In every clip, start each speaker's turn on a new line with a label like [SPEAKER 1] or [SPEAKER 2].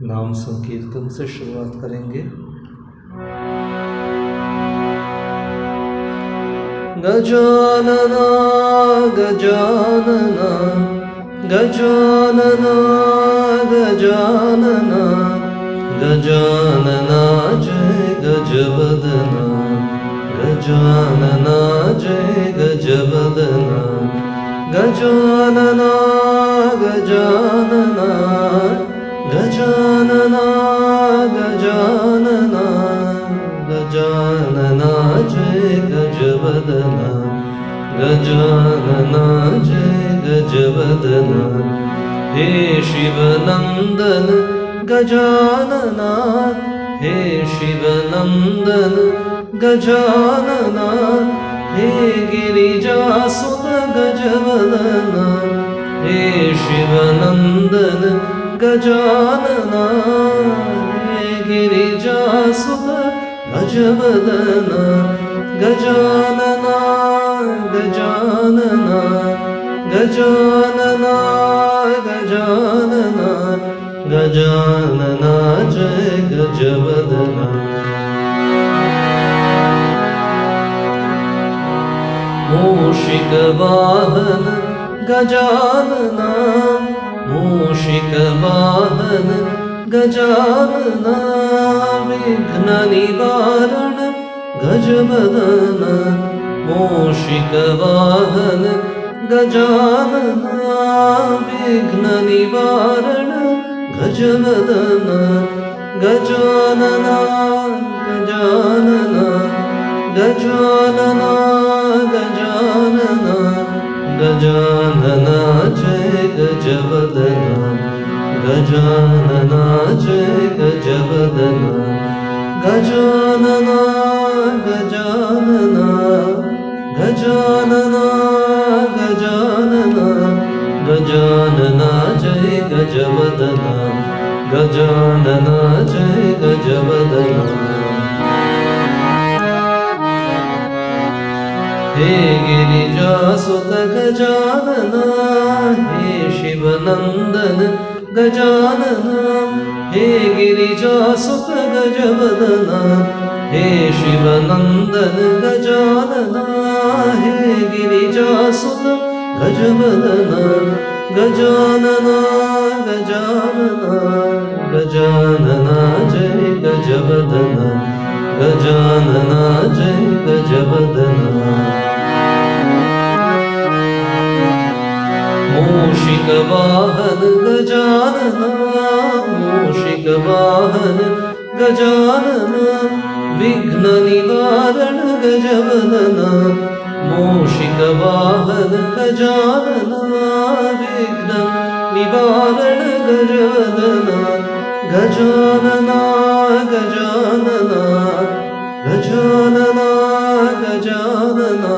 [SPEAKER 1] नाम संकीर्तन से शुरुआत करेंगे। गजानना गजानना गजानना गजानना गजानना जय गजवदना गजानना जय गजवदना गजानना गजानना गजानना गजानना गजानना जय गजवदना गजानना जय गजवदना। हे शिवनंदन गजानना हे शिवनंदन गजानना हे गिरिजासुत गजवदना हे शिवनंदन गजानना हे गिरिजासुत गजवदना गजानना गजानना गजानना गजानना गजानना जय गजवदना। मूषिक वाहन गजानना मूषिक वाहन गजानना विघ्न निवारण गजवदना मूषिक वाहन गजानना विघ्न निवारण गजवदना गजानना गजानना गजानना गजानना गजानना जय गजवदना गजानना जय गजवदना गजानना गजानना गजानना गजानना गजानना जय गजवदना गजानना जय गजवदना। हे गिरिजासुत गजानना हे शिवनंदन गजानना हे गिरिजासुत गजवदना हे शिवनंदन गजानना हे गिरिजासुत गजवदना गजानना गजानना गजानना जय गजवदना गजानना जय गजवदना। मूषिक वाहन गजानना मूषिक वाहन गजानना विघ्न निवारण गजवदना मूषिक वाहन गजानना विघ्न निवारण गजवदना गजानना गजानना गजानना गजानना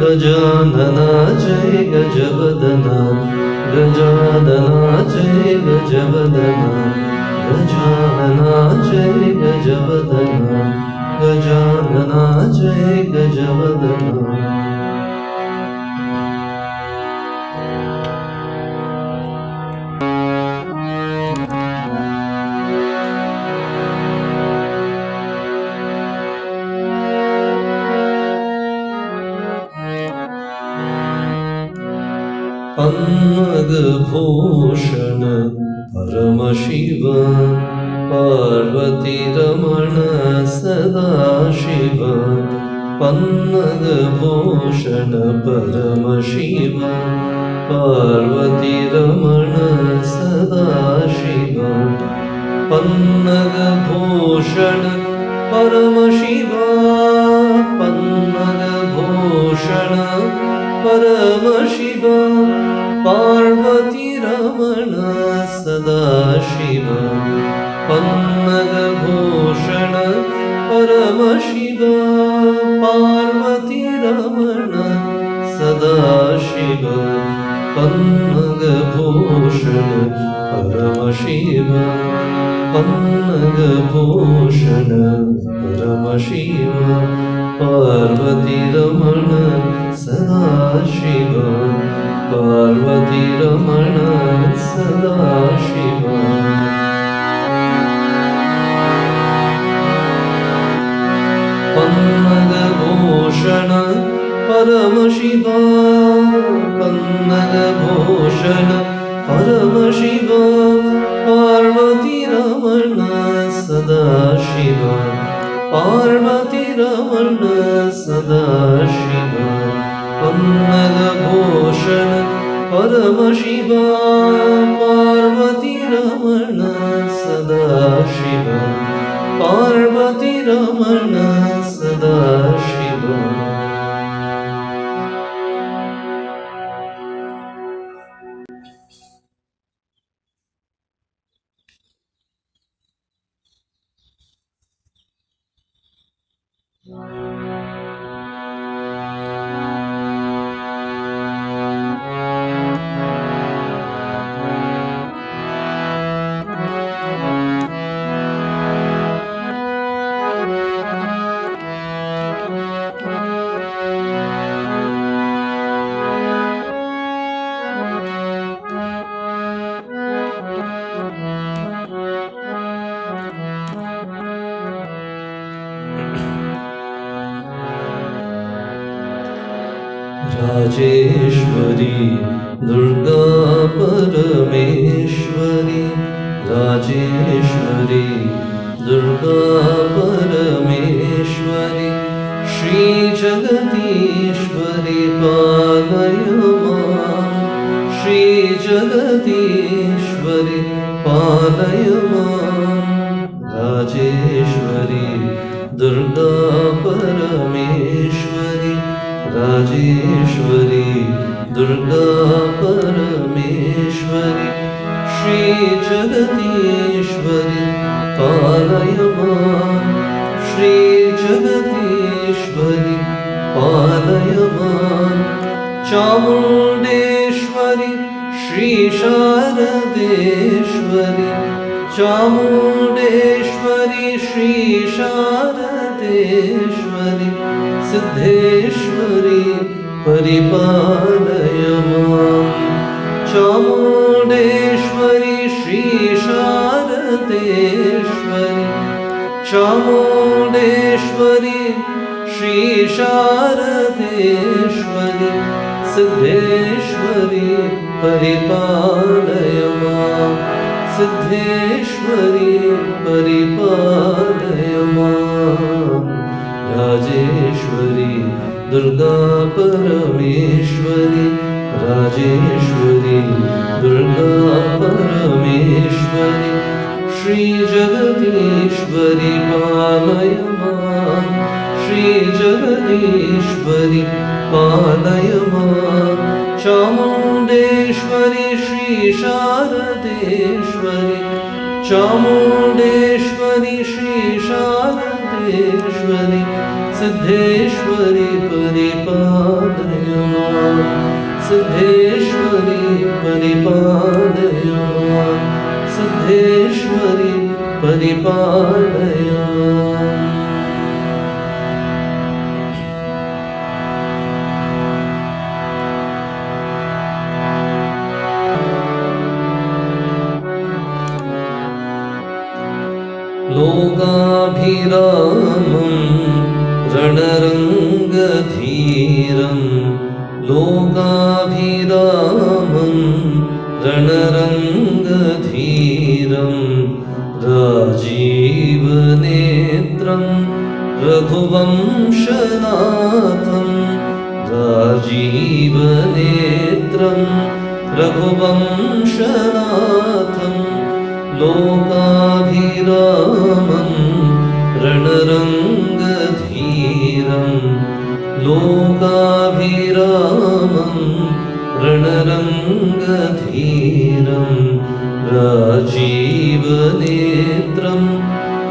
[SPEAKER 1] गजानना जय गजवदना गजानना जय गजवदना गजानना जय गजवदना गजानना जय गजवदना। पन्नगभूषण परमशिव पार्वती रमण सदाशिव पन्नगभूषण परमशिव पार्वती रमण सदाशिव पन्नगभूषण परमशिव पन्नगभूषण परमशिव पार्वती रमण सदाशिव पन्नगभूषण परमशिव पार्वती रमण सदाशिव पन्नगभूषण परमशिव पन्नगभूषण परमशिव पार्वती रमण सदाशिव पार्वती रमण सदाशिव परमशिव पार्वतीरमण सदाशिव पार्वतीरमण सदाशिव पन्नगभूषण परमशिव पार्वतीरमण सदाशिव पार्वतीरमण सदाशिव राजेश्वरी दुर्गा परमेश्वरी राजेश्वरी दुर्गा परमेश्वरी श्री जगदीश्वरी पालय मां श्री जगदीश्वरी पालय मां राजेश्वरी दुर्गा परमेश्वरी राजेश्वरी दुर्गा परमेश्वरी श्री जगदीश्वरी पालय मां श्री जगदीश्वरी पालय मां चामुण्डेश्वरी श्री शारदेश्वरी चामुण्डेश्वरी श्री शारदेश्वरी सिद्धेश्वरी परिपालय मां चामुण्डेश्वरी श्री शारदेश्वरी चामुण्डेश्वरी श्री शारदेश्वरी सिद्धेश्वरी परिपालय मां सिद्धेश्वरी परिपालय मां राजेश्वरी दुर्गा परमेश्वरी राजेश्वरी दुर्गा परमेश्वरी श्री जगदीश्वरी पालय मां श्री जगदीश्वरी पालय मां चामुण्डेश्वरी श्री शारदेश्वरी चामुण्डेश्वरी श्री शारदेश्वरी सिद्धेश्वरी परिपालय मां सिद्धेश्वरी परिपालय मां सिद्धेश्वरी परिपालय मां लोकाभिरामं रणरङ्गधीरं लोकाभिरामं रणरङ्गधीरं राजीवनेत्रं रघुवंशनाथं राजीवनेत्रं रघुवंशनाथं लोकाभिरामं रणरङ्गधीरं लोकाभिरामं रणरङ्गधीरं राजीवनेत्रं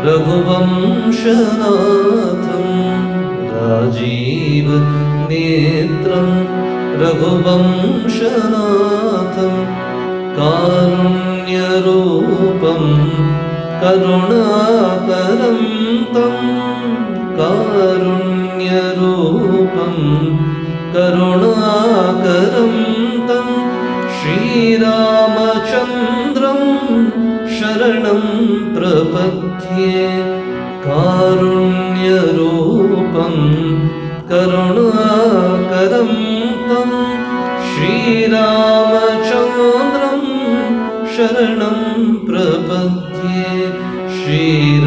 [SPEAKER 1] रघुवंशनाथं राजीवनेत्रं रघुवंशनाथं कारुण्यरूपं करुणाकरं तं कारुण्यरूपं करुणाकरं तं श्रीरामचन्द्रं शरणं प्रपद्ये कारुण्यरूपं करुणाकरं तं श्रीरामचन्द्रं शरणं प्रपद्ये श्रीरामचन्द्रं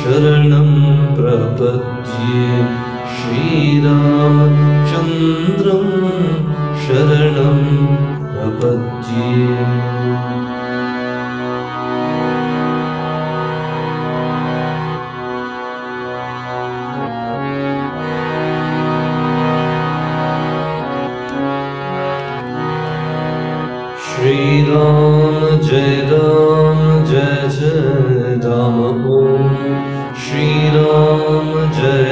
[SPEAKER 1] शरणं प्रपद्ये श्रीरामचन्द्रं शरणं प्रपद्ये श्रीराम जय जय राम ओम श्रीराम जय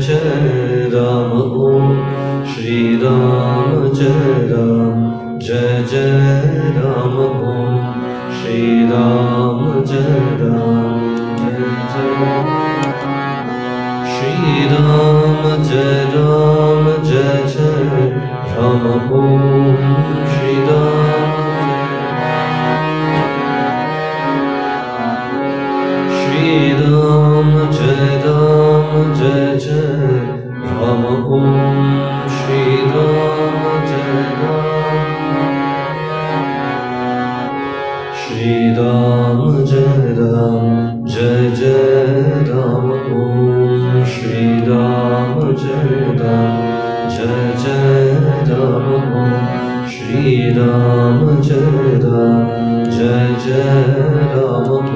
[SPEAKER 1] जय राम ओम श्रीराम जय जय राम ओम श्रीराम जय श्रीराम जय जय राम ओम श्रीराम जय जय राम ओम श्रीराम जय जय राम ओम श्रीराम जय जय राम ओम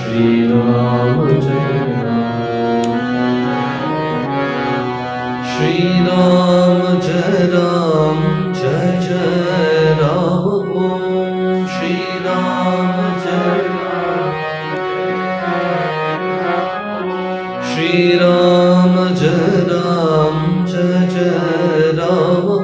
[SPEAKER 1] श्रीराम जय राम ओम श्रीराम श्रीराम जय राम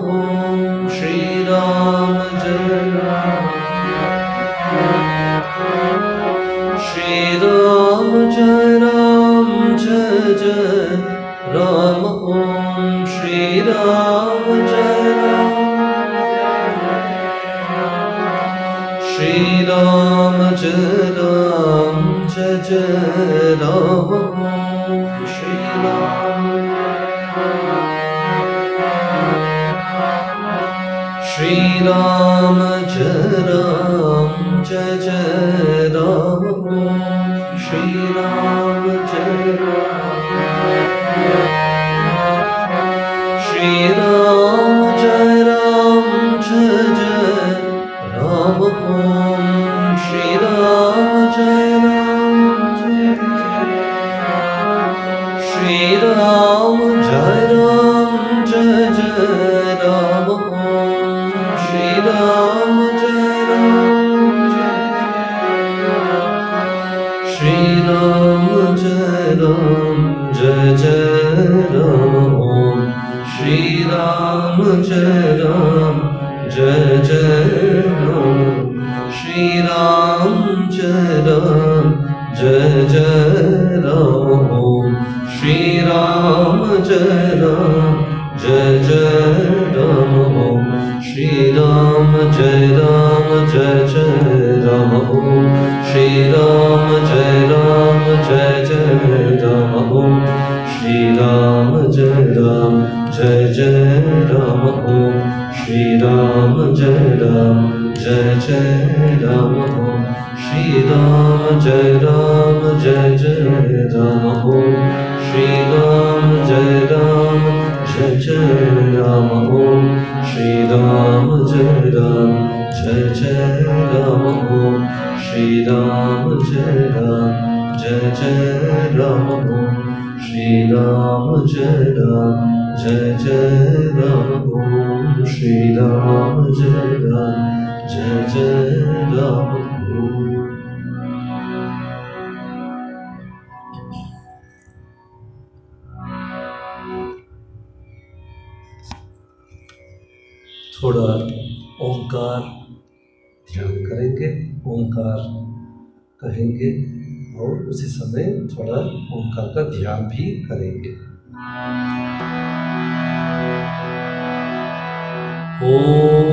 [SPEAKER 1] ओम श्रीराम श्रीराम जय राम ओम श्रीराम श्रीराम जय राम ओम श्रीराम श्रीराम जय राम ओम श्रीराम श्रीराम जय राम ओम श्रीराम श्रीराम जय राम ओम श्रीराम श्रीराम जय राम ओम श्रीराम श्रीराम जय राम ओम श्रीराम जय राम श्रीराम जय राम ओम श्रीराम जय राम ओम श्रीराम जय राम ओम श्रीराम जय राम ओम श्रीराम जय राम ओम श्रीराम जय राम ओम श्रीराम जय राम ओम श्रीराम जय राम ओम श्रीराम जय राम ओम श्रीराम जय राम ओम श्रीराम जय राम ओम श्रीराम जय राम ओम। थोड़ा ओंकार ध्यान करेंगे, ओंकार कहेंगे और उसी समय थोड़ा ओंकार का ध्यान भी करेंगे। ओम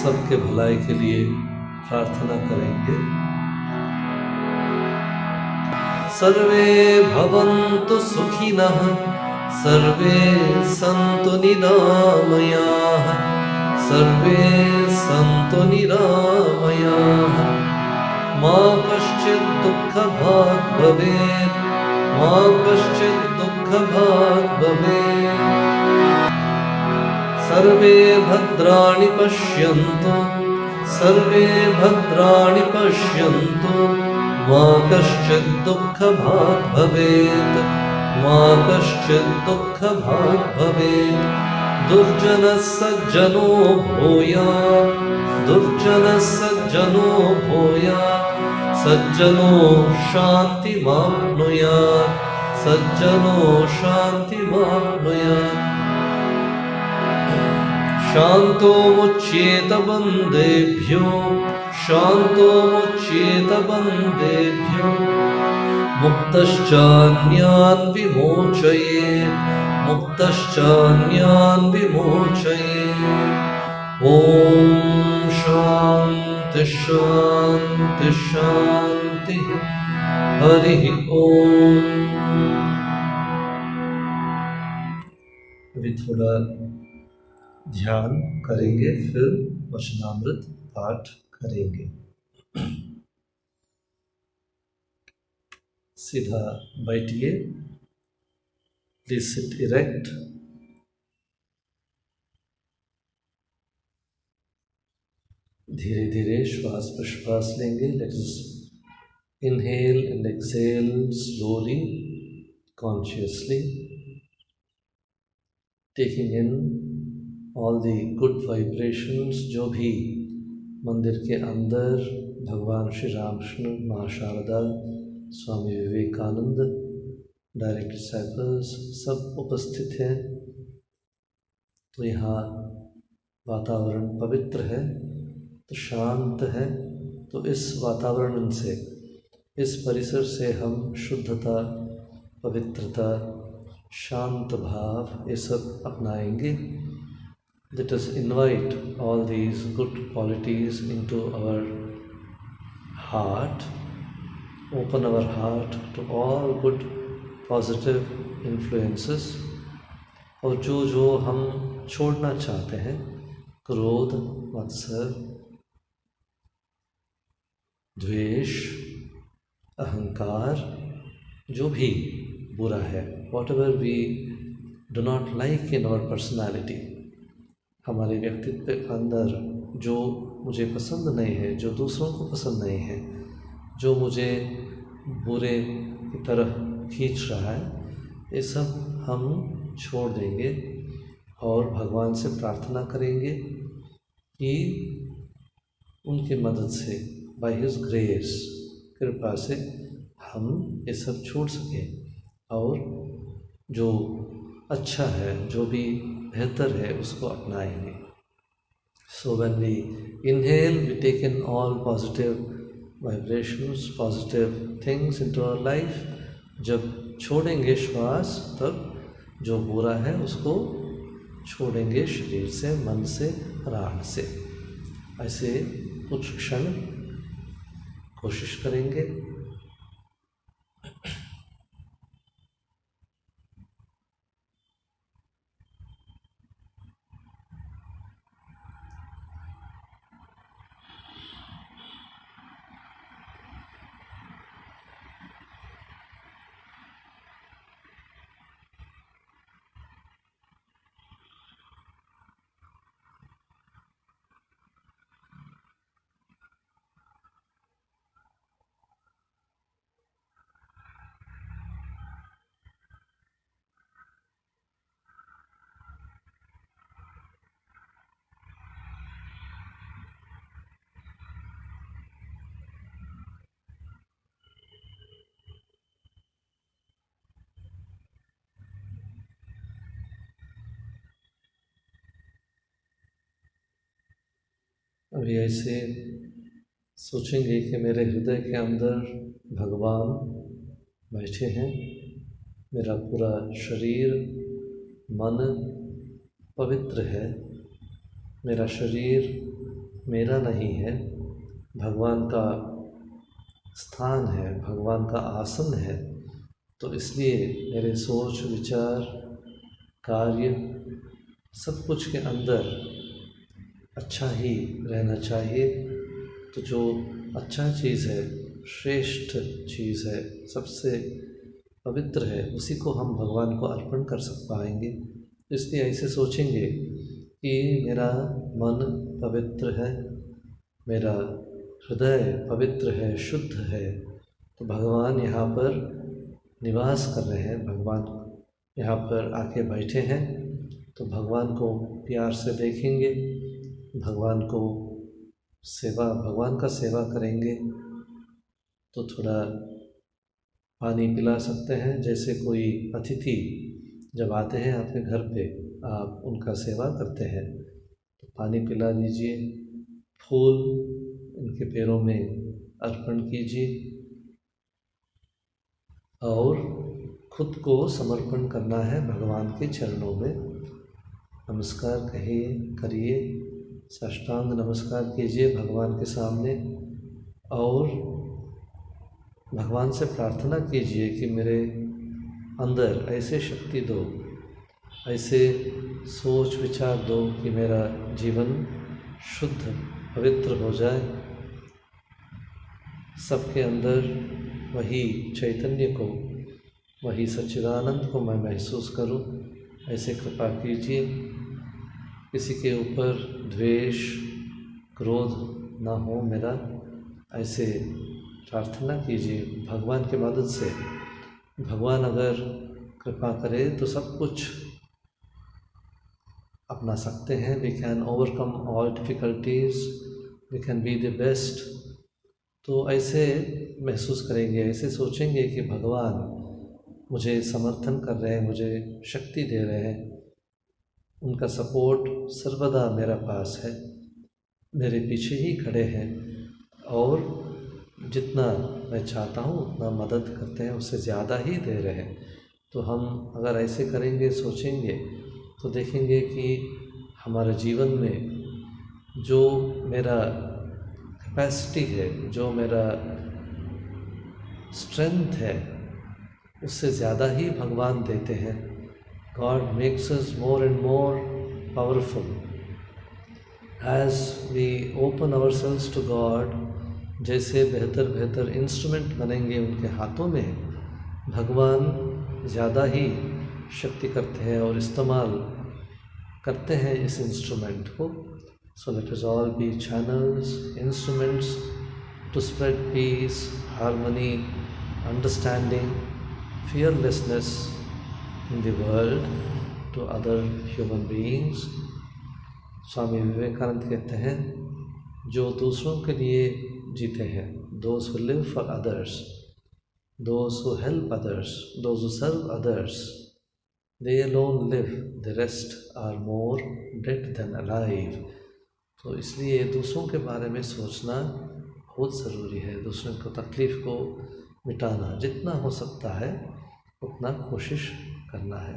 [SPEAKER 1] सबके भलाई के लिए प्रार्थना करेंगे। सर्वे भवन्तु सुखिनः, सर्वे सन्तु निरामयाः, सर्वे सन्तु निरामयाः। मा कश्चित् दुःखभाग् भवेत्, मा कश्चित् दुःखभाग् भवेत्। सर्वे भद्राणि पश्यन्तु, सर्वे भद्राणि पश्यन्तु, मा कश्चित् दुःखभाग् भवेत्, मा कश्चित् दुःखभाग् भवेत्। दुर्जनः सज्जनो भूयात्, दुर्जनः सज्जनो भूयात्, सज्जनो शान्तिमाप्नुयात्, सज्जनो शान्तिमाप्नुयात्। शान्तो मुच्येत बन्देभ्यो, शान्तो मुच्येत बन्देभ्यो, मुक्तश्चान्यान् विमोचयेत्, मुक्तश्चान्यान् विमोचयेत्। ॐ शान्ति शान्ति शान्तिः। हरिः ॐ। अभी थोड़ा ध्यान करेंगे, फिर वचनामृत पाठ करेंगे। सीधा बैठिए, प्लीज सिट इरेक्ट। धीरे धीरे श्वास प्रश्वास लेंगे। Let's inhale and exhale slowly, consciously, taking in all the good vibrations जो भी मंदिर के अंदर भगवान श्री रामकृष्ण, माँ शारदा, स्वामी विवेकानंद, डायरेक्ट डिसाइपल्स सब उपस्थित हैं। तो यहाँ वातावरण पवित्र है, तो शांत है। तो इस वातावरण से, इस परिसर से हम शुद्धता, पवित्रता, शांत भाव ये सब अपनाएंगे। Let us invite all these good qualities into our heart, open our heart to all good positive influences। और जो हम छोड़ना चाहते हैं, क्रोध, मत्सर, द्वेष, अहंकार, जो भी बुरा है, whatever we do not like in our personality, हमारे व्यक्तित्व के अंदर जो मुझे पसंद नहीं है, जो दूसरों को पसंद नहीं है, जो मुझे बुरे की तरह खींच रहा है, ये सब हम छोड़ देंगे और भगवान से प्रार्थना करेंगे कि उनकी मदद से, बाय हिज ग्रेस, कृपा से हम ये सब छोड़ सकें और जो अच्छा है, जो भी बेहतर है, उसको अपनाएंगे। So when we inhale, we take in all positive vibrations, positive things into our life. जब छोड़ेंगे श्वास, तब जो बुरा है उसको छोड़ेंगे शरीर से, मन से, प्राण से। ऐसे कुछ क्षण कोशिश करेंगे। अभी ऐसे सोचेंगे कि मेरे हृदय के अंदर भगवान बैठे हैं। मेरा पूरा शरीर मन पवित्र है। मेरा शरीर मेरा नहीं है, भगवान का स्थान है, भगवान का आसन है। तो इसलिए मेरे सोच विचार कार्य सब कुछ के अंदर अच्छा ही रहना चाहिए। तो जो अच्छा चीज़ है, श्रेष्ठ चीज़ है, सबसे पवित्र है, उसी को हम भगवान को अर्पण कर पाएंगे। इसलिए ऐसे सोचेंगे कि मेरा मन पवित्र है, मेरा हृदय पवित्र है, शुद्ध है। तो भगवान यहाँ पर निवास कर रहे हैं, भगवान यहाँ पर आके बैठे हैं। तो भगवान को प्यार से देखेंगे, भगवान का सेवा करेंगे। तो थोड़ा पानी पिला सकते हैं। जैसे कोई अतिथि जब आते हैं आपके घर पे, आप उनका सेवा करते हैं, तो पानी पिला दीजिए, फूल उनके पैरों में अर्पण कीजिए और खुद को समर्पण करना है भगवान के चरणों में। नमस्कार करिए, साष्टांग नमस्कार कीजिए भगवान के सामने और भगवान से प्रार्थना कीजिए कि मेरे अंदर ऐसे शक्ति दो, ऐसे सोच विचार दो कि मेरा जीवन शुद्ध पवित्र हो जाए, सबके अंदर वही चैतन्य को, वही सच्चिदानंद को मैं महसूस करूं। ऐसे कृपा कीजिए। किसी के ऊपर द्वेष क्रोध ना हो मेरा, ऐसे प्रार्थना कीजिए भगवान की मदद से। भगवान अगर कृपा करे तो सब कुछ अपना सकते हैं। We can overcome all difficulties, we can be the best. तो ऐसे महसूस करेंगे, ऐसे सोचेंगे कि भगवान मुझे समर्थन कर रहे हैं, मुझे शक्ति दे रहे हैं, उनका सपोर्ट सर्वदा मेरा पास है, मेरे पीछे ही खड़े हैं और जितना मैं चाहता हूँ उतना मदद करते हैं, उससे ज़्यादा ही दे रहे हैं। तो हम अगर ऐसे करेंगे, सोचेंगे, तो देखेंगे कि हमारे जीवन में जो मेरा कैपेसिटी है, जो मेरा स्ट्रेंथ है, उससे ज़्यादा ही भगवान देते हैं। God makes us more and more powerful. As we open ourselves to God, जैसे बेहतर इंस्ट्रूमेंट बनेंगे उनके हाथों में, भगवान ज़्यादा ही शक्ति करते हैं और इस्तेमाल करते हैं इस इंस्ट्रूमेंट को। So let us all be channels, instruments to spread peace, harmony, understanding, fearlessness in the world to other human beings. Swami Vivekananda कहते हैं, जो दूसरों के लिए जीते हैं, those who live for others, those who help others, those who serve others, they alone live, the rest are more dead than alive. तो इसलिए दूसरों के बारे में सोचना बहुत ज़रूरी है। दूसरों को तकलीफ़ को मिटाना जितना हो सकता है उतना कोशिश करना है।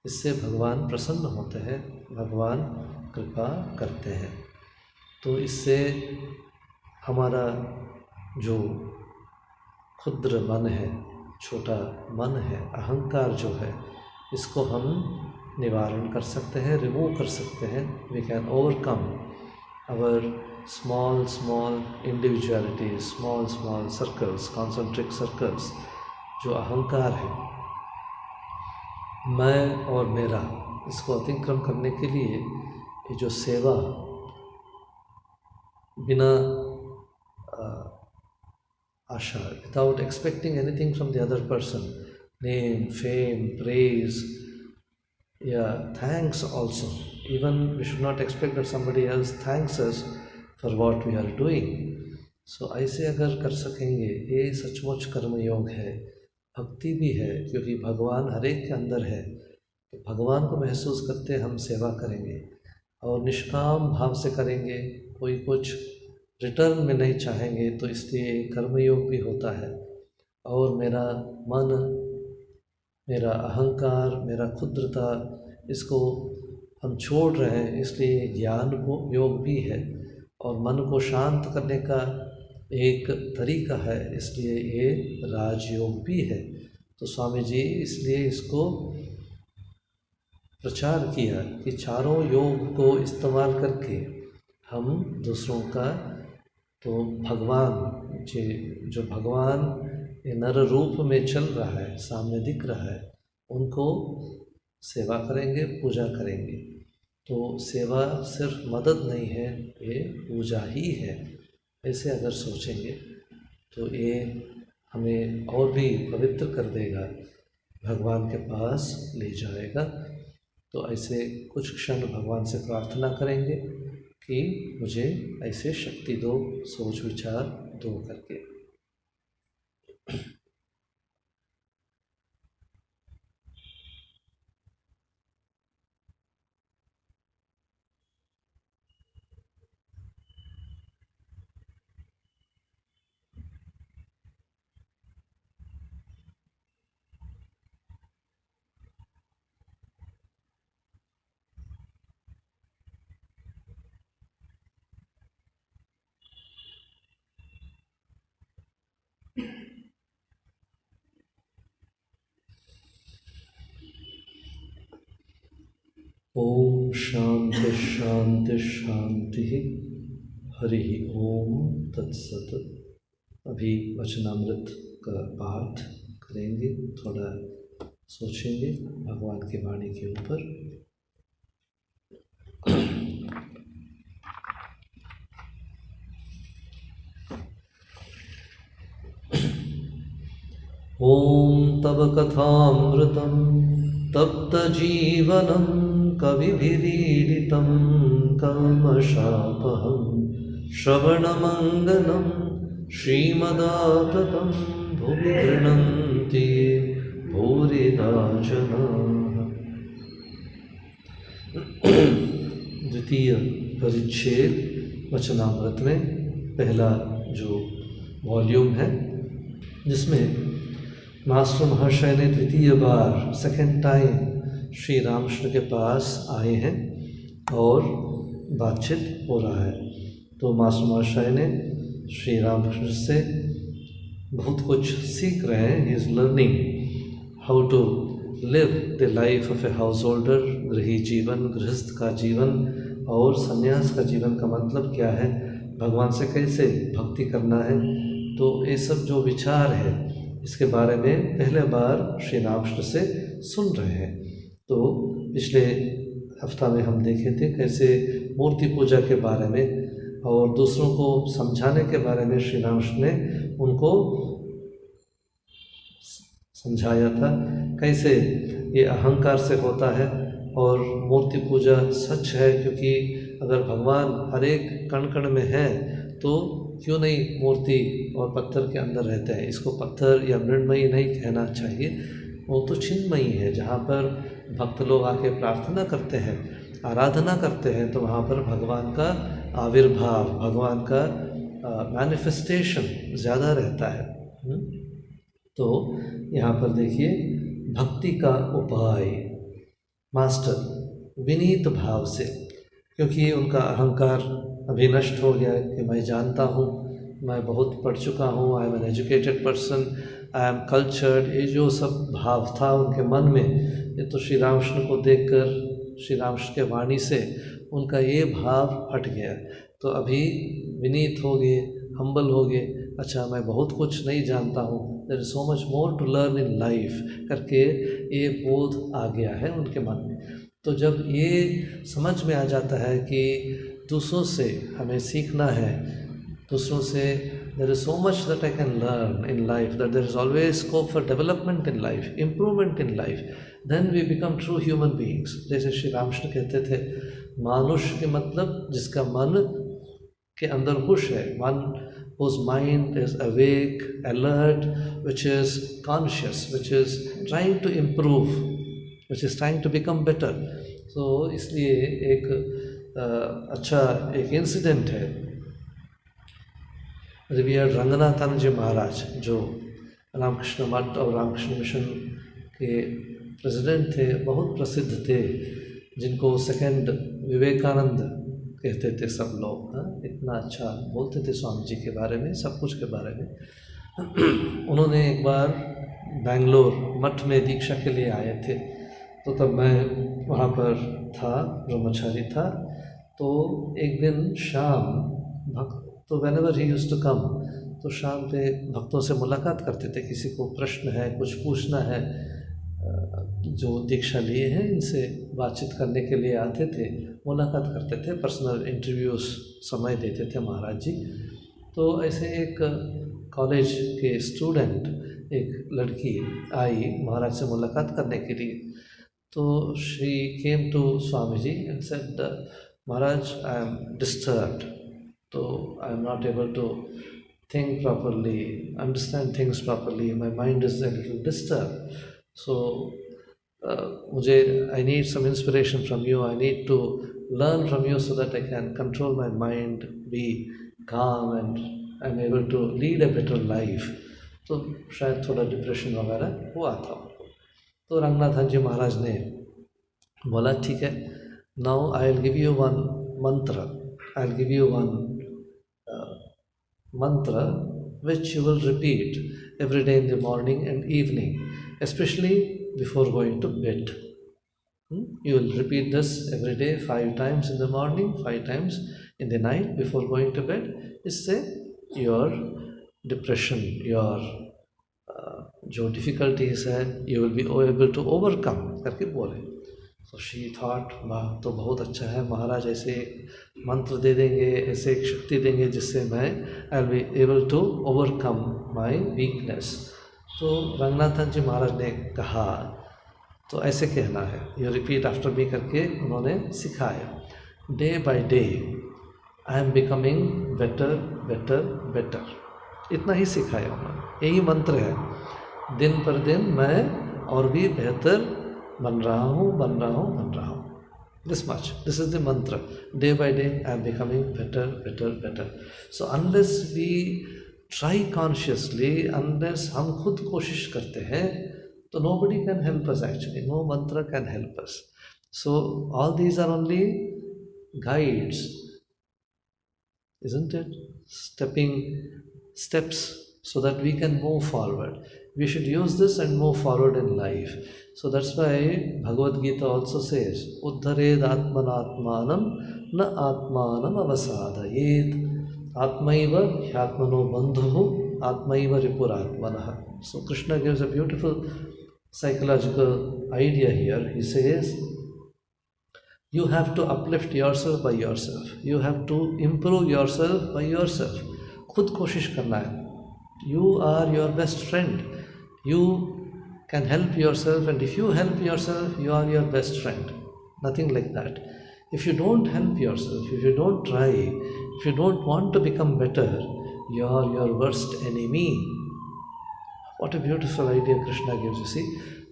[SPEAKER 1] इससे भगवान प्रसन्न होते हैं, भगवान कृपा करते हैं। तो इससे हमारा जो क्षुद्र मन है, छोटा मन है, अहंकार जो है, इसको हम निवारण कर सकते हैं, रिमूव कर सकते हैं। We can overcome our small individualities, small circles, concentric circles, जो अहंकार है, मैं और मेरा, इसको अतिक्रम करने के लिए ये जो सेवा बिना आशा, without expecting anything from the other person, name, fame, praise, thanks also. Even we should not expect that somebody else thanks us for what we are doing. So ऐसे अगर कर सकेंगे, ये सचमुच कर्मयोग है, भक्ति भी है, क्योंकि भगवान हर एक के अंदर है। तो भगवान को महसूस करते हम सेवा करेंगे और निष्काम भाव से करेंगे, कोई कुछ रिटर्न में नहीं चाहेंगे, तो इसलिए कर्मयोग भी होता है। और मेरा मन, मेरा अहंकार, मेरा क्षुद्रता, इसको हम छोड़ रहे हैं, इसलिए ज्ञान को योग भी है। और मन को शांत करने का एक तरीका है, इसलिए ये राजयोग भी है। तो स्वामी जी इसलिए इसको प्रचार किया कि चारों योग को इस्तेमाल करके हम दूसरों का, तो भगवान जो भगवान ये नर रूप में चल रहा है, सामने दिख रहा है, उनको सेवा करेंगे, पूजा करेंगे। तो सेवा सिर्फ मदद नहीं है, ये पूजा ही है। ऐसे अगर सोचेंगे तो ये हमें और भी पवित्र कर देगा, भगवान के पास ले जाएगा। तो ऐसे कुछ क्षण भगवान से प्रार्थना करेंगे कि मुझे ऐसे शक्ति दो, सोच विचार दो करके। ओम शांति शांति शांति। हरि ओम तत्सत। अभी वचनामृत का पाठ करेंगे, थोड़ा सोचेंगे भगवान की वाणी के ऊपर। ओम तव कथामृतं तप्तजीवनं कविभिरीडितं कल्मषापहं श्रवणमङ्गलं श्रीमदाततं भुवि गृह्णन्ति भूरिदा जनाः। द्वितीय परिच्छेद वचनामृत में पहला जो वॉल्यूम है, जिसमें मास्टर महाशय ने द्वितीय बार, सेकेंड टाइम, श्री रामकृष्ण के पास आए हैं और बातचीत हो रहा है। तो मास्टर महाशय ने श्री रामकृष्ण से बहुत कुछ सीख रहे हैं। He is learning how to live the life of a householder. गृही जीवन, गृहस्थ का जीवन और संन्यास का जीवन का मतलब क्या है, भगवान से कैसे भक्ति करना है। तो ये सब जो विचार है, इसके बारे में पहले बार श्री रामकृष्ण से सुन रहे हैं। तो पिछले हफ्ता में हम देखे थे कैसे मूर्ति पूजा के बारे में और दूसरों को समझाने के बारे में श्री रामकृष्ण ने उनको समझाया था, कैसे ये अहंकार से होता है और मूर्ति पूजा सच है, क्योंकि अगर भगवान हर एक कण कण में है तो क्यों नहीं मूर्ति और पत्थर के अंदर रहते हैं। इसको पत्थर या मृण्मयी नहीं कहना चाहिए, वो तो चिन्मयी है। जहाँ पर भक्त लोग आके प्रार्थना करते हैं, आराधना करते हैं, तो वहाँ पर भगवान का आविर्भाव, भगवान का मैनिफेस्टेशन ज़्यादा रहता है। तो यहाँ पर देखिए, भक्ति का उपाय मास्टर विनीत भाव से, क्योंकि उनका अहंकार अभी नष्ट हो गया कि मैं जानता हूँ, मैं बहुत पढ़ चुका हूँ, I am an educated person, I am cultured, ये जो सब भाव था उनके मन में, ये तो श्री रामकृष्ण को देखकर, श्री रामकृष्ण के वाणी से उनका ये भाव हट गया। तो अभी विनीत हो गए, हम्बल हो गए, अच्छा मैं बहुत कुछ नहीं जानता हूँ, there is so much more to learn in life करके ये बोध आ गया है उनके मन में। तो जब ये समझ में आ जाता है कि दूसरों से हमें सीखना है, दूसरों से there is so much that I can learn in life, that there is always scope for development in life, improvement in life, then we become true human beings। जैसे श्री रामकृष्ण कहते थे, मानुष के मतलब जिसका मन के अंदर होश है, one whose mind is awake, alert, which is conscious, which is trying to improve, which is trying to become better। so इसलिए एक अच्छा एक इंसिडेंट है। रिवियर्ड रंगनाथन जी महाराज जो रामकृष्ण मठ और रामकृष्ण मिशन के प्रेसिडेंट थे, बहुत प्रसिद्ध थे, जिनको सेकंड विवेकानंद कहते थे सब लोग। हाँ, इतना अच्छा बोलते थे स्वामी जी के बारे में, सब कुछ के बारे में। उन्होंने एक बार बेंगलोर मठ में दीक्षा के लिए आए थे, तो तब मैं वहाँ पर था, ब्रह्मचारी था। तो एक दिन शाम तो whenever he used to come, तो शाम पे भक्तों से मुलाकात करते थे। किसी को प्रश्न है, कुछ पूछना है, जो दीक्षा लिए हैं इनसे बातचीत करने के लिए आते थे, मुलाकात करते थे, पर्सनल इंटरव्यूज़ समय देते थे महाराज जी। तो ऐसे एक कॉलेज के स्टूडेंट, एक लड़की आई महाराज से मुलाकात करने के लिए। तो she came to Swami ji and said, Maharaj I am disturbed, तो I am not able to think properly, understand things properly, my mind is a little disturbed, so मुझे I need some inspiration from you, I need to learn from you so that I can control my mind, be calm and I'm able to lead a better life। तो शायद थोड़ा depression वगैरह हुआ था उनको। तो रंगनाथन जी महाराज ने बोला ठीक है, now I will give you one mantra, I will give you one mantra which you will repeat every day in the morning and evening, especially before going to bed. You will repeat this every day 5 times in the morning, 5 times in the night before going to bed. इससे your depression, your जो difficulties है, you will be able to overcome करके बोले। तो she thought, वाह तो बहुत अच्छा है, महाराज ऐसे एक मंत्र दे देंगे, ऐसे एक शक्ति देंगे जिससे मैं I will be able to overcome my weakness. तो रंगनाथन जी महाराज ने कहा तो ऐसे कहना है, यू रिपीट आफ्टर मी करके उन्होंने सिखाया। Day by day I am becoming better better better, इतना ही सिखाया उन्होंने, यही मंत्र है। दिन पर दिन मैं और भी बेहतर बन रहा हूँ, बन रहा हूँ, बन रहा हूँ। This much. This is the mantra. Day by day, I am becoming better, better, better. So unless we try consciously, unless हम खुद कोशिश करते हैं, तो nobody can help us actually. No mantra can help us. So all these are only guides, isn't it? Steps so that we can move forward. We should use this and move forward in life. So that's why Bhagavad Gita also says, Uddhared atmanatmanam na atmanam avasadayet, atmaiva hyatmano bandhuhu atmaiva ripuratmanah. So Krishna gives a beautiful psychological idea here. He says, you have to uplift yourself by yourself. You have to improve yourself by yourself. खुद कोशिश करना है। You are your best friend. You can help yourself, and if you help yourself, you are your best friend. Nothing like that. If you don't help yourself, if you don't try, if you don't want to become better, you are your worst enemy. What a beautiful idea Krishna gives, you see.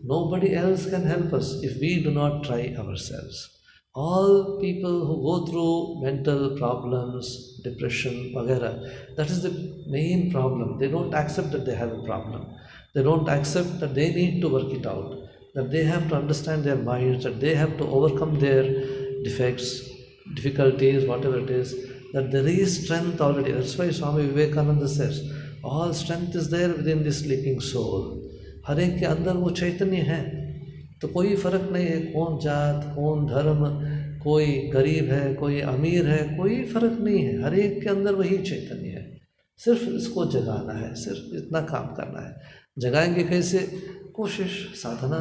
[SPEAKER 1] Nobody else can help us if we do not try ourselves. All people who go through mental problems, depression, वगैरह, that is the main problem. They don't accept that they have a problem. They don't accept that they need to work it out, that they have to understand their minds, that they have to overcome their defects, difficulties, whatever it is, that there is strength already. That's why Swami Vivekananda says, all strength is there within the sleeping soul. हर एक के अंदर वो चैतन्य है, तो कोई फ़र्क नहीं है कौन जात, कौन धर्म, कोई गरीब है, कोई अमीर है, कोई फ़र्क नहीं है, हर एक के अंदर वही चैतन्य है। सिर्फ इसको जगाना है, सिर्फ इतना काम करना है। जगाएंगे कैसे? कोशिश, साधना,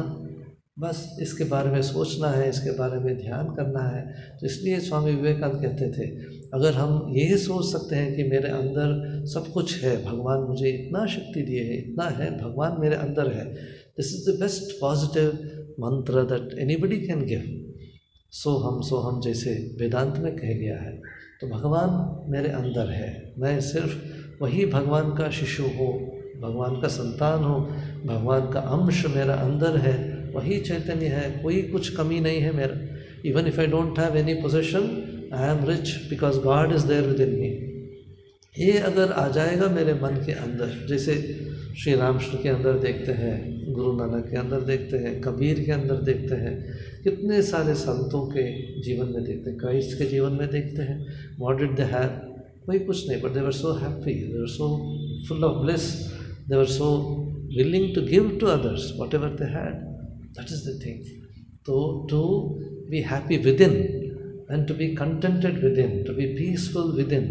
[SPEAKER 1] बस इसके बारे में सोचना है, इसके बारे में ध्यान करना है। तो इसलिए स्वामी विवेकानंद कहते थे, अगर हम यही सोच सकते हैं कि मेरे अंदर सब कुछ है, भगवान मुझे इतना शक्ति दिए है, इतना है, भगवान मेरे अंदर है, this is the best positive मंत्र दैट एनीबडी कैन गिव। सो हम जैसे वेदांत में कह गया है, तो भगवान मेरे अंदर है, मैं सिर्फ वही भगवान का शिशु हूँ, भगवान का संतान हूँ, भगवान का अंश मेरा अंदर है, वही चैतन्य है, कोई कुछ कमी नहीं है मेरा। Even if I don't have any possession, I am rich because God is there within me, ये अगर आ जाएगा मेरे मन के अंदर, जैसे श्री रामकृष्ण के अंदर देखते हैं, गुरु नानक के अंदर देखते हैं, कबीर के अंदर देखते हैं, कितने सारे संतों के जीवन में देखते हैं, क्राइस्ट के जीवन में देखते हैं, व्हाट डिड दे हैव, कोई कुछ नहीं, but they were so happy, they were so full of bliss, they were so willing to give to others whatever they had, that is the thing. तो to be happy within and to be contented within, to be peaceful within,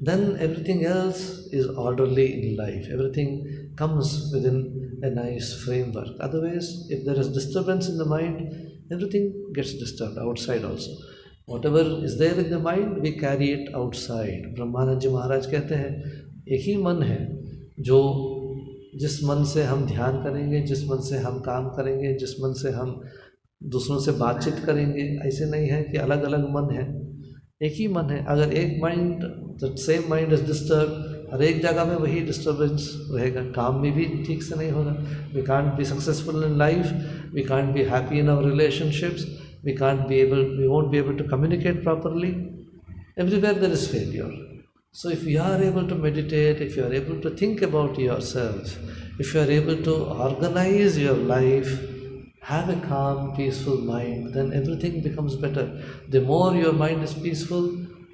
[SPEAKER 1] then everything else is orderly in life. Everything comes within a nice framework. Otherwise, if there is disturbance in the mind, everything gets disturbed outside also. Whatever is there in the mind, we carry it outside. ब्रह्मानंद जी महाराज कहते हैं, एक ही मन है जो, जिस मन से हम ध्यान करेंगे, जिस मन से हम काम करेंगे, जिस मन से हम दूसरों से बातचीत करेंगे, ऐसे नहीं है कि अलग अलग मन है, एक ही मन है। अगर एक mind, the same mind is disturb, हर एक जगह में वही डिस्टर्बेंस रहेगा, काम में भी ठीक से नहीं होगा। We can't be successful in life, we can't be happy in our relationships, we can't be able, we won't be able to communicate properly, everywhere there is failure. So if you are able to meditate, if you are able to think about yourself, if you are able to organize your life, have a calm, peaceful mind, then everything becomes better. The more your mind is peaceful,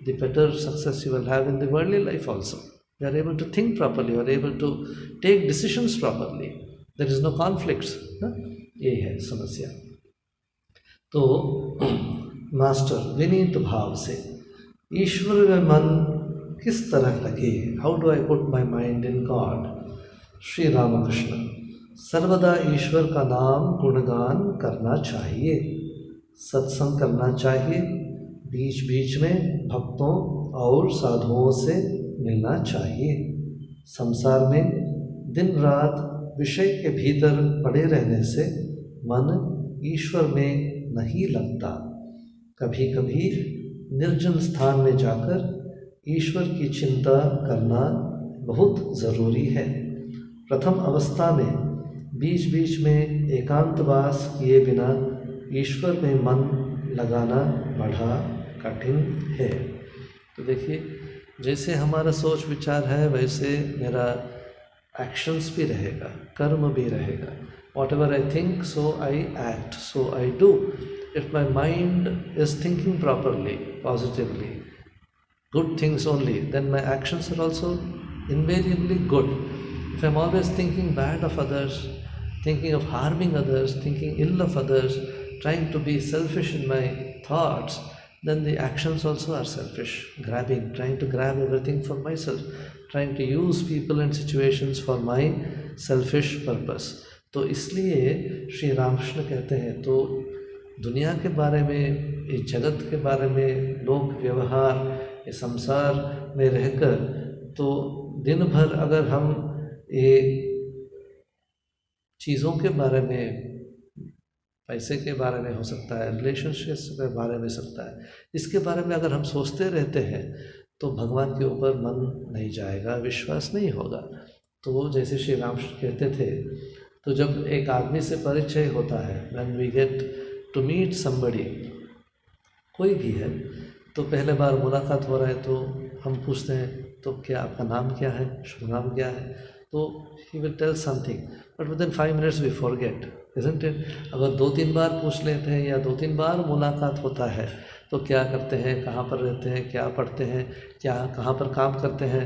[SPEAKER 1] the better success you will have in the worldly life also. You are able to think properly, you are able to take decisions properly. There is no conflicts. ये है समस्या। तो master Vineet भाव से ईश्वर में मन किस तरह लगे, how do I put my mind in God. Shri Ramakrishna, सर्वदा ईश्वर का नाम गुणगान करना चाहिए, सत्संग करना चाहिए, बीच बीच में भक्तों और साधुओं से मिलना चाहिए। संसार में दिन रात विषय के भीतर पड़े रहने से मन ईश्वर में नहीं लगता। कभी कभी निर्जन स्थान में जाकर ईश्वर की चिंता करना बहुत ज़रूरी है। प्रथम अवस्था में बीच बीच में एकांतवास किए बिना ईश्वर में मन लगाना बड़ा कठिन है। तो देखिए, जैसे हमारा सोच विचार है वैसे मेरा एक्शंस भी रहेगा, कर्म भी रहेगा। What ever I think so I act, so I do. If my mind is thinking properly, positively, good things only, then my actions are also invariably good. If I'm always thinking bad of others, thinking of harming others, thinking ill of others, trying to be selfish in my thoughts, then the actions also are selfish, grabbing, trying to grab everything for myself, trying to use people and situations for my selfish purpose. तो इसलिए श्री रामकृष्ण कहते हैं, तो दुनिया के बारे में, इस जगत के बारे में, लोक व्यवहार, इस संसार में रहकर, तो दिन भर अगर हम ये चीज़ों के बारे में, पैसे के बारे में हो सकता है, रिलेशनशिप्स के बारे में सकता है, इसके बारे में अगर हम सोचते रहते हैं तो भगवान के ऊपर मन नहीं जाएगा, विश्वास नहीं होगा। तो जैसे श्री रामकृष्ण कहते थे, तो जब एक आदमी से परिचय होता है, when we get to meet somebody, कोई भी है, तो पहले बार मुलाकात हो रहा है तो हम पूछते हैं, तो क्या आपका नाम क्या है, शुभ नाम क्या है, तो he will tell something, but within 5 minutes we forget, isn't it. अगर 2-3 बार पूछ लेते हैं या 2-3 बार मुलाकात होता है, तो क्या करते हैं, कहाँ पर रहते हैं, क्या पढ़ते हैं, क्या कहाँ पर काम करते हैं,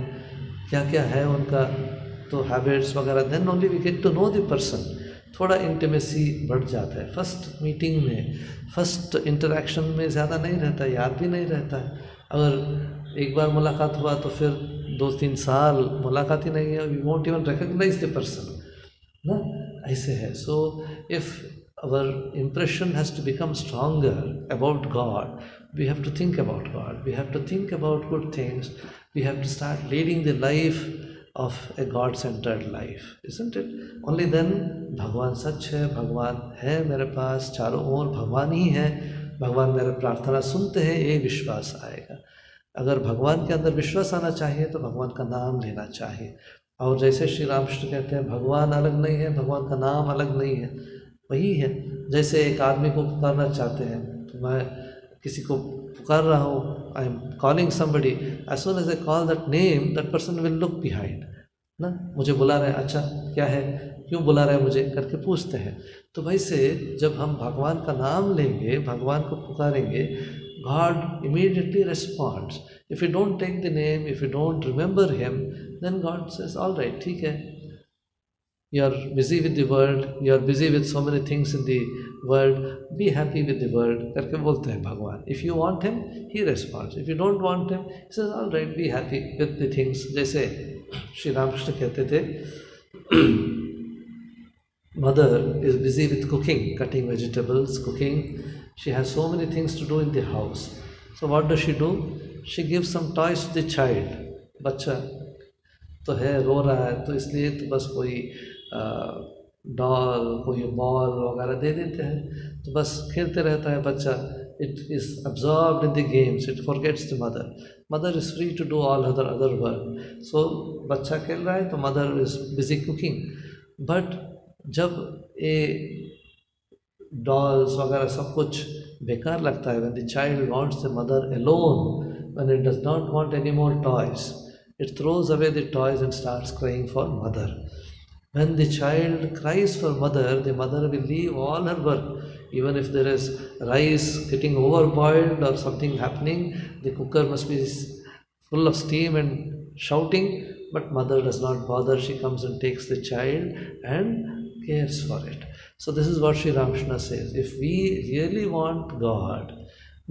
[SPEAKER 1] क्या क्या है उनका, तो हैबिट्स वगैरह, then only we get to know the person. थोड़ा इंटीमेसी बढ़ जाता है फर्स्ट मीटिंग में, फर्स्ट इंटरेक्शन में ज़्यादा नहीं रहता है, याद भी नहीं रहता है। अगर एक बार मुलाकात हुआ तो फिर 2-3 साल मुलाकात ही नहीं है, we won't even recognise the person ना, ऐसे है। So if our impression has to become stronger about God, we have to think about God, we have to think about good things, we have to start leading the life of a God-centered life, isn't it? Only then भगवान सच है, भगवान है मेरे पास, चारों ओर भगवान ही है, भगवान मेरे प्रार्थना सुनते हैं, ये विश्वास आएगा। अगर भगवान के अंदर विश्वास आना चाहिए तो भगवान का नाम लेना चाहिए। और जैसे श्री रामकृष्ण कहते हैं, भगवान अलग नहीं है, भगवान का नाम अलग नहीं है, वही है। जैसे एक आदमी को पुकारना चाहते हैं, तो मैं किसी को पुकार रहा हूँ, I'm calling somebody, as soon as I call that name, that person will look behind ना, मुझे बुला रहे हैं, अच्छा क्या है, क्यों बुला रहे हैं मुझे करके पूछते हैं। तो वैसे जब हम भगवान का नाम लेंगे, भगवान को पुकारेंगे, God immediately responds. If you don't take the name, if you don't remember him, then God says, all right, ठीक है, you are busy with the world, you are busy with so many things in the world, be happy with the world करके बोलते हैं भगवान। If you want him, he responds. If you don't want him, he says, all right, be happy with the things। जैसे श्री रामकृष्ण कहते थे, mother is busy with cooking, cutting vegetables, cooking, she has so many things to do in the house, so what does she do? She gives some toys to the child। बच्चा तो है, रो रहा है, तो इसलिए तो बस कोई डॉल, कोई बॉल वगैरह दे देते हैं, तो बस खेलते रहता है बच्चा। It is absorbed in the games, it forgets the mother. Mother is free to do all other work. So बच्चा खेल रहा है तो mother is busy cooking. But जब ये डॉल्स वगैरह सब कुछ बेकार लगता है, when the child wants the mother alone, when it does not want any more toys, it throws away the toys and starts crying for mother. When the child cries for mother, the mother will leave all her work. Even if there is rice getting overboiled or something happening, the cooker must be full of steam and shouting, but mother does not bother. She comes and takes the child and cares for it. So this is what Sri Ramakrishna says. If we really want God,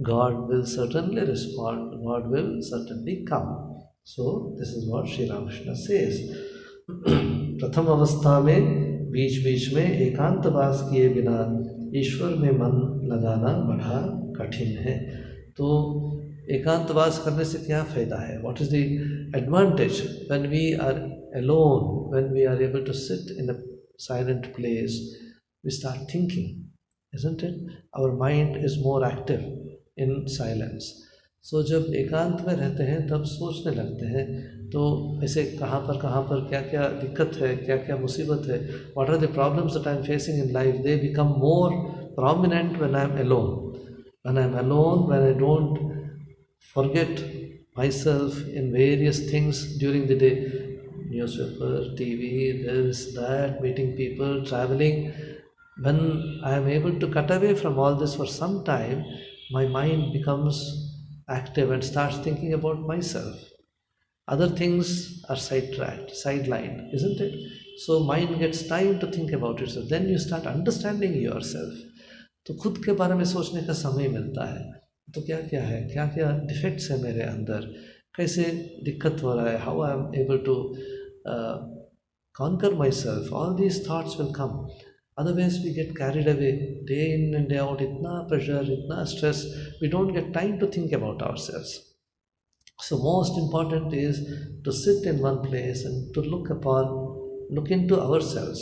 [SPEAKER 1] God will certainly respond, God will certainly come. So this is what Sri Ramakrishna says. प्रथम अवस्था में बीच बीच में एकांतवास किए बिना ईश्वर में मन लगाना बड़ा कठिन है। तो एकांतवास करने से क्या फ़ायदा है? What is the advantage when we are alone, when we are able to sit in a silent place? We start thinking, isn't it? Our mind is more active in silence. सो जब एकांत में रहते हैं तब सोचने लगते हैं, तो ऐसे कहाँ पर क्या क्या दिक्कत है, क्या क्या मुसीबत है, what are the problems that I am facing in life, they become more prominent when I am alone. When I am alone, when I don't forget myself in various things during the day, newspaper, TV, this, that, meeting people, traveling, when I am able to cut away from all this for some time, my mind becomes active and starts thinking about myself. Other things are sidetracked, sidelined, isn't it? So mind gets time to think about itself. Then you start understanding yourself. तो खुद के बारे में सोचने का समय मिलता है। तो क्या क्या है, क्या क्या डिफेक्ट्स है मेरे अंदर, कैसे दिक्कत हो रहा है, how I am able to conquer myself. All these thoughts will come. Otherwise we get carried away day in and day out. Itna pressure, itna stress, we don't get time to think about ourselves. So most important is to sit in one place and to look into ourselves.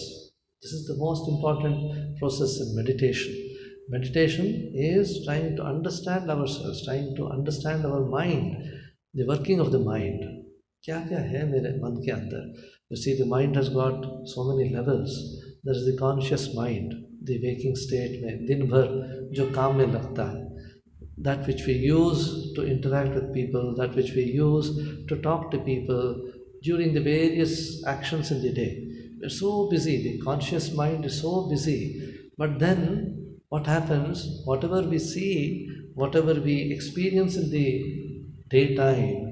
[SPEAKER 1] This is the most important process in meditation. Meditation is trying to understand ourselves, trying to understand our mind, the working of the mind. क्या क्या है मेरे मन के अंदर? You see, the mind has got so many levels. There is the conscious mind, the waking state में दिन भर जो काम में लगता है, that which we use to interact with people, that which we use to talk to people during the various actions in the day. We're so busy, the conscious mind is so busy. But then what happens, whatever we see, whatever we experience in the daytime,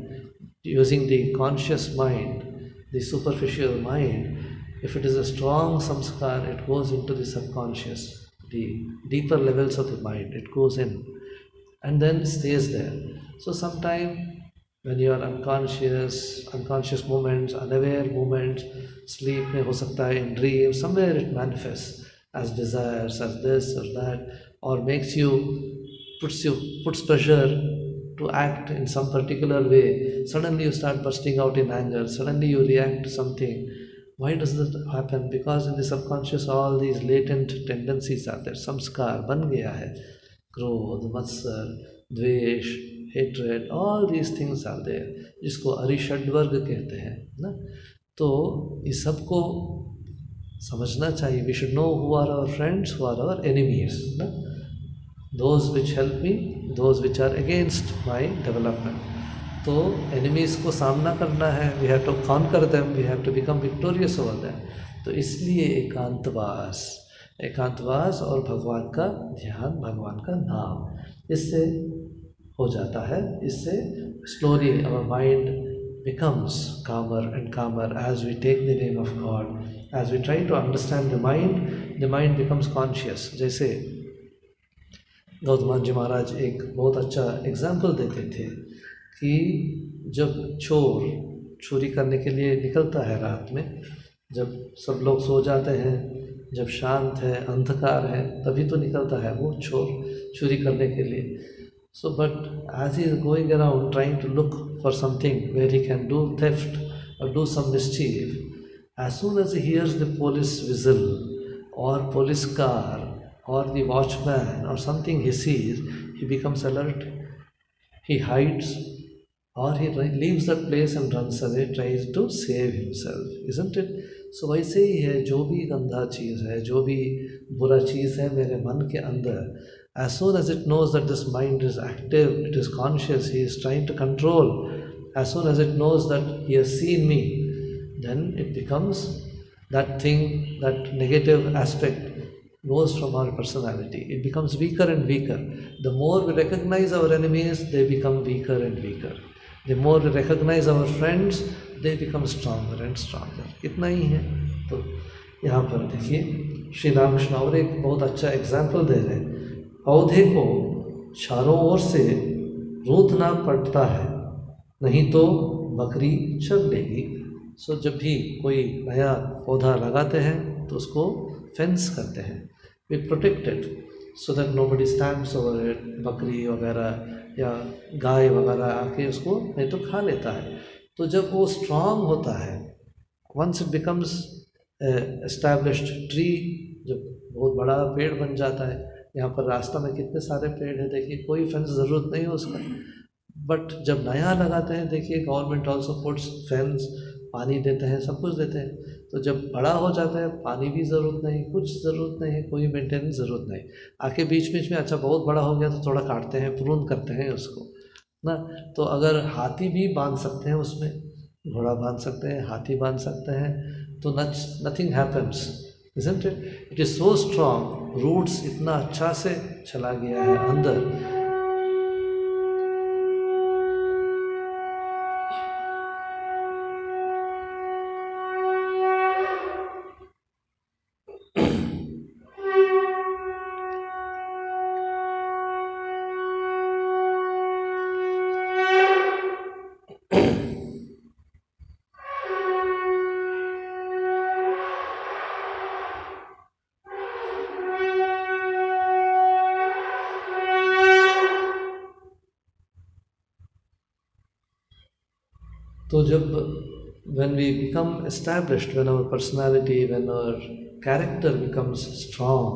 [SPEAKER 1] using the conscious mind, the superficial mind, if it is a strong samskar, it goes into the subconscious, the deeper levels of the mind, it goes in and then stays there. So sometime when you are unconscious moments, unaware moments, sleep mein ho sakta hai, in dreams, somewhere it manifests as desires, as this or that, or puts pressure to act in some particular way. Suddenly you start bursting out in anger, suddenly you react to something. Why does that happen? Because in the subconscious all these latent tendencies are there. Samskar ban gaya hai. Krodh, matsar, dvesh, hatred, all these things are there, जिसको अरिषड्वर्ग कहते हैं ना। तो इस सब को समझना चाहिए. We should know who are our friends, who are our enemies ना. those which help me, those which are against my development. तो enemies को सामना करना है, we have to conquer them, we have to become victorious over them. तो इसलिए एकांतवास और भगवान का ध्यान, भगवान का नाम, इससे हो जाता है. इससे slowly our mind becomes calmer and calmer as we take the name of God. As we try to understand the mind becomes conscious. जैसे गौतम जी महाराज एक बहुत अच्छा एग्जाम्पल देते थे कि जब चोर चोरी करने के लिए निकलता है रात में, जब सब लोग सो जाते हैं, जब शांत है, अंधकार है, तभी तो निकलता है वो चोर चोरी करने के लिए. So but as he is going around trying to look for something where he can do theft or do some mischief, as soon as he hears the police whistle or police car or the watchman or something he sees, he becomes alert. He hides or he leaves that place and runs away, tries to save himself, isn't it? So वैसे ही है, जो भी गंदा चीज़ है, जो भी बुरा चीज़ है मेरे मन के अंदर, as soon as it knows that this mind is active, it is conscious, he is trying to control, as soon as it knows that he has seen me, then it becomes that thing, that negative aspect goes from our personality. It becomes weaker and weaker. The more we recognize our enemies, they become weaker and weaker. The more we recognize our friends, they become stronger and stronger. इतना ही है. तो यहाँ पर देखिए श्री रामकृष्ण और एक बहुत अच्छा एग्जाम्पल दे रहे हैं. पौधे को चारों ओर से रोदना पड़ता है, नहीं तो बकरी चर लेगी. सो जब भी कोई नया पौधा लगाते हैं तो उसको फेंस करते हैं, we protected so that nobody stamps over it. बकरी वगैरह या गाय वगैरह आके उसको नहीं तो खा लेता है. तो जब वो स्ट्रांग होता है, once it becomes established tree, जब बहुत बड़ा पेड़ बन जाता है. यहाँ पर रास्ता में कितने सारे पेड़ हैं, देखिए कोई फेंस ज़रूरत नहीं है उसका. बट जब नया लगाते हैं, देखिए गवर्नमेंट ऑल्सो पुट्स फेंस, पानी देते हैं, सब कुछ देते हैं. तो जब बड़ा हो जाता है, पानी भी ज़रूरत नहीं, कुछ ज़रूरत नहीं है, कोई मेंटेनेंस ज़रूरत नहीं. आके बीच बीच में अच्छा बहुत बड़ा हो गया तो थोड़ा काटते हैं, प्रून करते हैं उसको ना. तो अगर हाथी भी बांध सकते हैं उसमें, घोड़ा बांध सकते हैं, हाथी बांध सकते हैं, तो nothing happens, isn't it? It is so strong, roots इतना अच्छा से चला गया है अंदर. तो जब when we become established, when our personality, when our character becomes strong,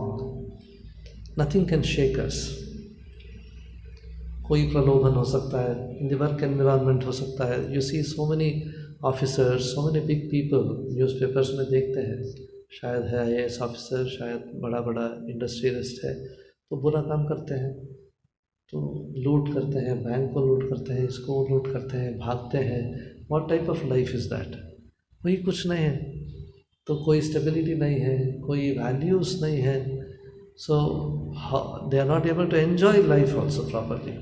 [SPEAKER 1] nothing can shake us. कोई प्रलोभन हो सकता है, in the work environment हो सकता है. You see so many officers, so many big people, newspapers में देखते हैं, शायद है IAS ऑफिसर, शायद बड़ा बड़ा इंडस्ट्रियलिस्ट है, तो बुरा काम करते हैं, तो लूट करते हैं, बैंक को लूट करते हैं, इसको लूट करते हैं, भागते हैं. What type of life is that? कोई कुछ नहीं है, तो कोई स्टेबिलिटी नहीं है, कोई वैल्यूज़ नहीं है. So they are not able to enjoy life also properly.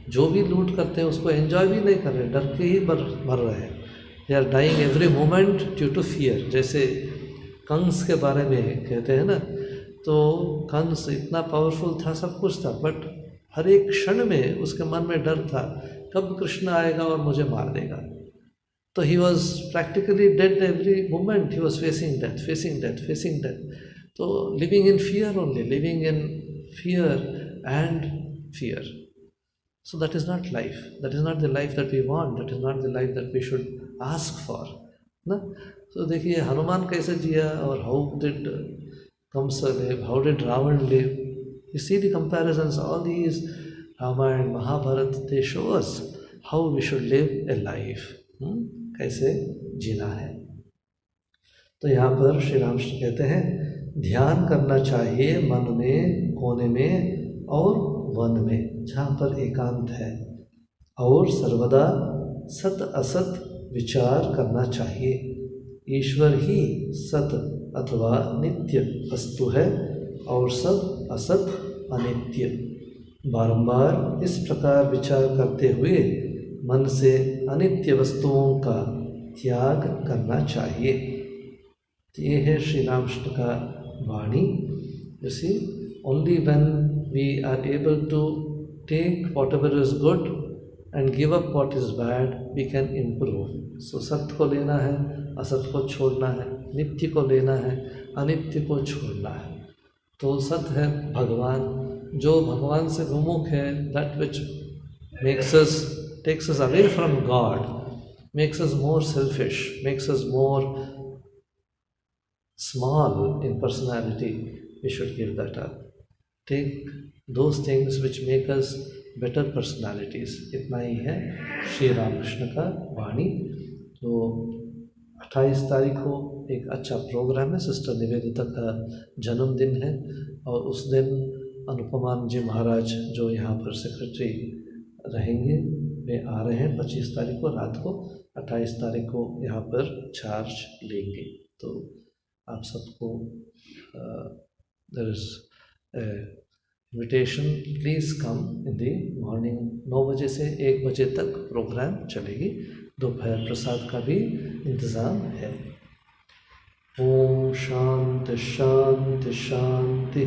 [SPEAKER 1] जो भी लूट करते हैं उसको एन्जॉय भी नहीं कर रहे, डर के ही मर रहे हैं. They are dying every moment due to fear. जैसे कंस के बारे में कहते हैं ना, तो कंस इतना पावरफुल था, सब कुछ था, बट हर एक क्षण में उसके मन में डर था, कब कृष्ण आएगा और मुझे मार देगा. तो he was practically dead every moment. He was facing death. So living in fear only, living in fear and fear. So that is not life. That is not the life that we want. That is not the life that we should ask for. ना? So देखिए हनुमान कैसे जिया, और how did Kamsa live? How did Ravan live? You see the comparisons. All these Ramayana, Mahabharata, they show us how we should live a life. कैसे जीना है. तो यहाँ पर श्री रामकृष्ण कहते हैं ध्यान करना चाहिए मन में, कोने में और वन में जहाँ पर एकांत है, और सर्वदा सत असत विचार करना चाहिए। ईश्वर ही सत अथवा नित्य वस्तु है और सब असत अनित्य। बारंबार इस प्रकार विचार करते हुए मन से अनित्य वस्तुओं का त्याग करना चाहिए। ये है श्री रामकृष्ण का वाणी। You see, only when we are able to take whatever is good and give up what is bad, we can improve. So सत्य को लेना है, असत्य को छोड़ना है, नित्य को लेना है, अनित्य को छोड़ना है। तो सत्य है भगवान, जो भगवान से विमुख है, that which takes us away from God, makes us more selfish, makes us more small in personality, we should give that up. Take those things which make us better personalities. इतना ही है श्री रामकृष्ण का वाणी। तो 28 तारीख को एक अच्छा प्रोग्राम है, sister Nivedita का जन्मदिन है, और उस दिन अनुपमान जी महाराज जो यहाँ पर सेक्रेटरी रहेंगे वे आ रहे हैं 25 तारीख को रात को, 28 तारीख को यहाँ पर चार्ज लेंगे। तो आप सबको there is a invitation, please come in the morning। 9 बजे से 1 बजे तक प्रोग्राम चलेगी। दोपहर प्रसाद का भी इंतज़ाम है। ओम शांति शांति शांति।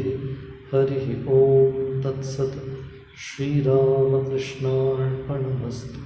[SPEAKER 1] हरि ओम तत्सत। श्री राम कृष्णार्पणमस्तु।